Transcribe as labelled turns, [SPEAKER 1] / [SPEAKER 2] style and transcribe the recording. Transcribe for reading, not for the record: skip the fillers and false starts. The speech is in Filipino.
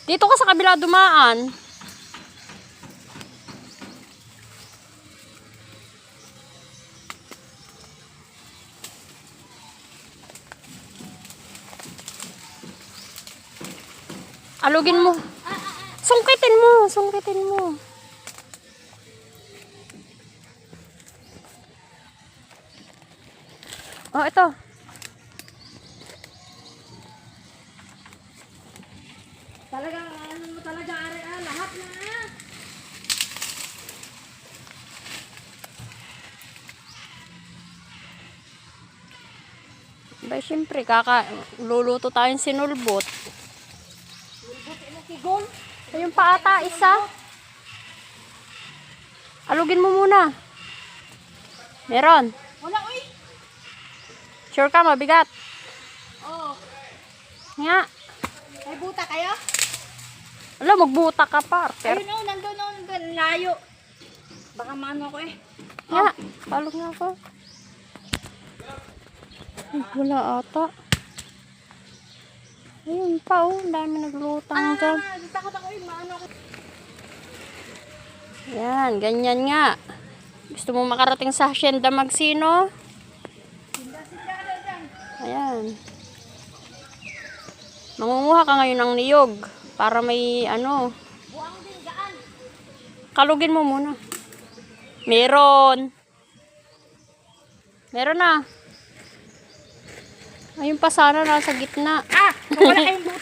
[SPEAKER 1] Dito ka sa kabila dumaan. Alugin mo. Sungkitin mo. Sungkitin mo. Oh, ito.
[SPEAKER 2] Talagang ano mo talaga, Ari, lahat na.
[SPEAKER 1] Ba, syempre, luluto tayong sinulbot.
[SPEAKER 2] Bulbutin mo kigol.
[SPEAKER 1] Ayun pa ata, isa. Alugin mo muna. Meron.
[SPEAKER 2] Wala, uy.
[SPEAKER 1] Sure ka, mabigat.
[SPEAKER 2] Oh,
[SPEAKER 1] Nga.
[SPEAKER 2] may buta kayo?
[SPEAKER 1] Alam, magbuta ka pa. Pero,
[SPEAKER 2] Ayun, nandun, layo. Baka mano ko eh.
[SPEAKER 1] nga, palog nga ako. Ay, wala ata. Ayun pa, oh. Ang dami naglutang dyan.
[SPEAKER 2] Takot ako eh, maano ko.
[SPEAKER 1] Yan, ganyan nga. Gusto mo makarating sa Hacienda Magsino?
[SPEAKER 2] Sinda ka dyan.
[SPEAKER 1] Ayan. Mangunguha ka ngayon ng niyog para may ano.
[SPEAKER 2] Buang din, gaan.
[SPEAKER 1] Kalugin mo muna. Meron. Meron na. Ayun pa sana nasa gitna.
[SPEAKER 2] Wala kayong buta.